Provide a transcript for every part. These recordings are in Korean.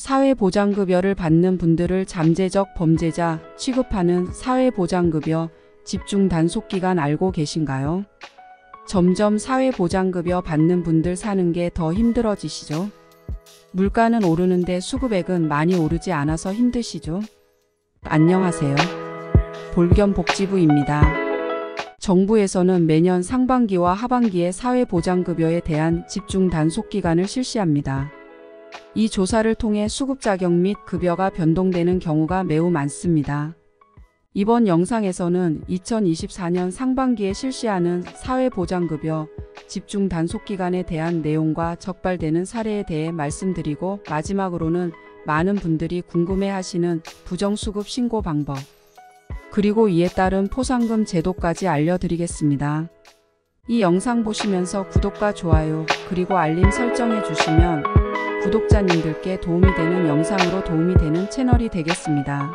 사회보장급여를 받는 분들을 잠재적 범죄자 취급하는 사회보장급여 집중 단속기간 알고 계신가요? 점점 사회보장급여 받는 분들 사는 게 더 힘들어지시죠? 물가는 오르는데 수급액은 많이 오르지 않아서 힘드시죠? 안녕하세요. 볼겸복지부입니다. 정부에서는 매년 상반기와 하반기에 사회보장급여에 대한 집중 단속기간을 실시합니다. 이 조사를 통해 수급 자격 및 급여가 변동되는 경우가 매우 많습니다. 이번 영상에서는 2024년 상반기에 실시하는 사회보장급여 집중 단속기간에 대한 내용과 적발되는 사례에 대해 말씀드리고, 마지막으로는 많은 분들이 궁금해하시는 부정수급 신고 방법, 그리고 이에 따른 포상금 제도까지 알려드리겠습니다. 이 영상 보시면서 구독과 좋아요 그리고 알림 설정해 주시면 구독자님들께 도움이 되는 영상으로 도움이 되는 채널이 되겠습니다.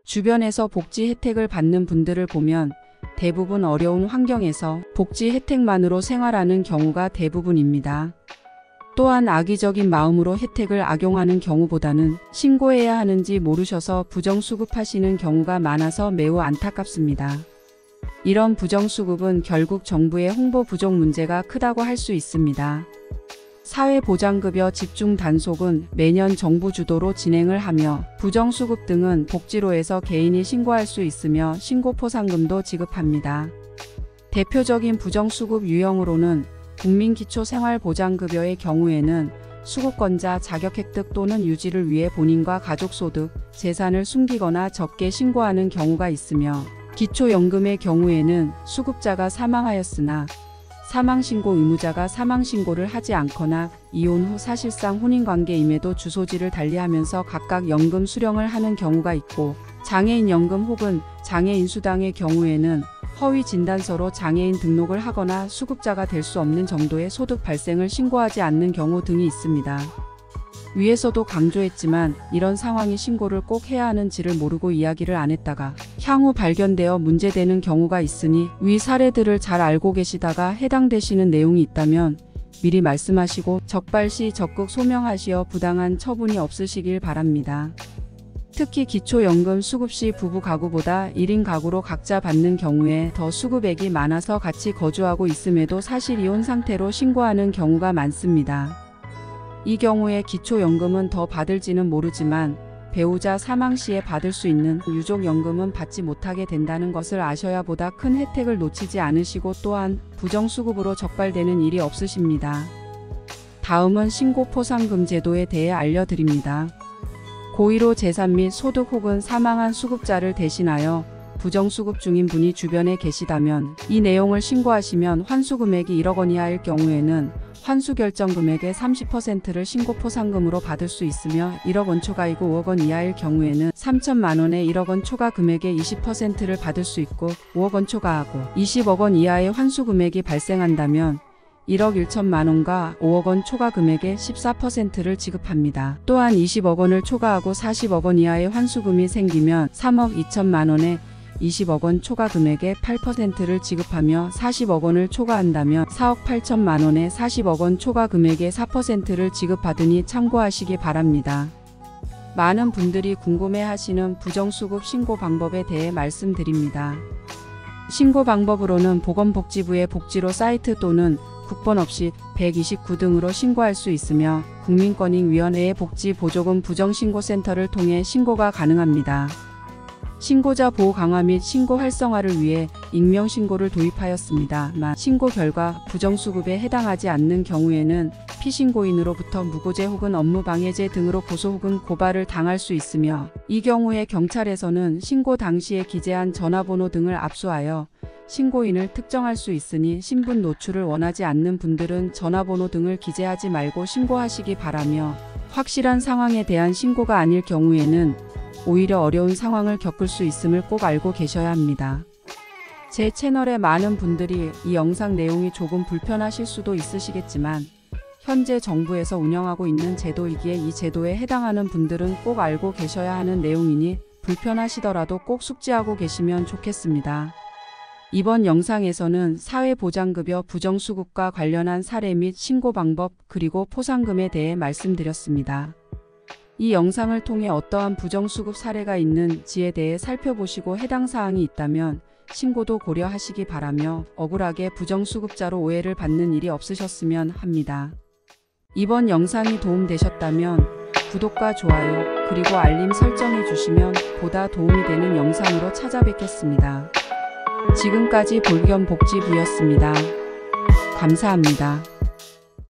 주변에서 복지 혜택을 받는 분들을 보면 대부분 어려운 환경에서 복지 혜택만으로 생활하는 경우가 대부분입니다. 또한 악의적인 마음으로 혜택을 악용하는 경우보다는 신고해야 하는지 모르셔서 부정수급하시는 경우가 많아서 매우 안타깝습니다. 이런 부정수급은 결국 정부의 홍보 부족 문제가 크다고 할 수 있습니다. 사회보장급여 집중 단속은 매년 정부 주도로 진행을 하며, 부정수급 등은 복지로에서 개인이 신고할 수 있으며 신고 포상금도 지급합니다. 대표적인 부정수급 유형으로는 국민기초생활보장급여의 경우에는 수급권자 자격 획득 또는 유지를 위해 본인과 가족 소득, 재산을 숨기거나 적게 신고하는 경우가 있으며, 기초연금의 경우에는 수급자가 사망하였으나 사망신고 의무자가 사망신고를 하지 않거나 이혼 후 사실상 혼인관계임에도 주소지를 달리하면서 각각 연금 수령을 하는 경우가 있고, 장애인연금 혹은 장애인수당의 경우에는 허위 진단서로 장애인 등록을 하거나 수급자가 될 수 없는 정도의 소득 발생을 신고하지 않는 경우 등이 있습니다. 위에서도 강조했지만 이런 상황이 신고를 꼭 해야 하는지를 모르고 이야기를 안 했다가 향후 발견되어 문제되는 경우가 있으니, 위 사례들을 잘 알고 계시다가 해당되시는 내용이 있다면 미리 말씀하시고 적발 시 적극 소명하시어 부당한 처분이 없으시길 바랍니다. 특히 기초연금 수급 시 부부 가구보다 1인 가구로 각자 받는 경우에 더 수급액이 많아서 같이 거주하고 있음에도 사실 이혼 상태로 신고하는 경우가 많습니다. 이 경우에 기초연금은 더 받을지는 모르지만 배우자 사망 시에 받을 수 있는 유족연금은 받지 못하게 된다는 것을 아셔야 보다 큰 혜택을 놓치지 않으시고, 또한 부정수급으로 적발되는 일이 없으십니다. 다음은 신고 포상금 제도에 대해 알려드립니다. 고의로 재산 및 소득 혹은 사망한 수급자를 대신하여 부정수급 중인 분이 주변에 계시다면 이 내용을 신고하시면 환수금액이 1억 원 이하일 경우에는 환수결정금액의 30%를 신고포상금으로 받을 수 있으며, 1억 원 초과이고 5억 원 이하일 경우에는 3천만 원에 1억 원 초과 금액의 20%를 받을 수 있고, 5억 원 초과하고 20억 원 이하의 환수금액이 발생한다면 1억 1천만 원과 5억 원 초과 금액의 14%를 지급합니다. 또한 20억 원을 초과하고 40억 원 이하의 환수금이 생기면 3억 2천만 원에 20억 원 초과 금액의 8%를 지급하며, 40억 원을 초과한다면 4억 8천만 원에 40억 원 초과 금액의 4%를 지급하드니 참고하시기 바랍니다. 많은 분들이 궁금해하시는 부정수급 신고 방법에 대해 말씀드립니다. 신고 방법으로는 보건복지부의 복지로 사이트 또는 국번 없이 129 등으로 신고할 수 있으며, 국민권익위원회의 복지보조금 부정신고센터를 통해 신고가 가능합니다. 신고자 보호 강화 및 신고 활성화를 위해 익명신고를 도입하였습니다만, 신고 결과 부정수급에 해당하지 않는 경우에는 피신고인으로부터 무고죄 혹은 업무방해죄 등으로 고소 혹은 고발을 당할 수 있으며, 이 경우에 경찰에서는 신고 당시에 기재한 전화번호 등을 압수하여 신고인을 특정할 수 있으니, 신분 노출을 원하지 않는 분들은 전화번호 등을 기재하지 말고 신고하시기 바라며, 확실한 상황에 대한 신고가 아닐 경우에는 오히려 어려운 상황을 겪을 수 있음을 꼭 알고 계셔야 합니다. 제 채널에 많은 분들이 이 영상 내용이 조금 불편하실 수도 있으시겠지만, 현재 정부에서 운영하고 있는 제도이기에 이 제도에 해당하는 분들은 꼭 알고 계셔야 하는 내용이니 불편하시더라도 꼭 숙지하고 계시면 좋겠습니다. 이번 영상에서는 사회보장급여 부정수급과 관련한 사례 및 신고 방법 그리고 포상금에 대해 말씀드렸습니다. 이 영상을 통해 어떠한 부정수급 사례가 있는지에 대해 살펴보시고 해당 사항이 있다면 신고도 고려하시기 바라며 억울하게 부정수급자로 오해를 받는 일이 없으셨으면 합니다. 이번 영상이 도움되셨다면 구독과 좋아요 그리고 알림 설정해 주시면 보다 도움이 되는 영상으로 찾아뵙겠습니다. 지금까지 볼겸복지부였습니다. 감사합니다.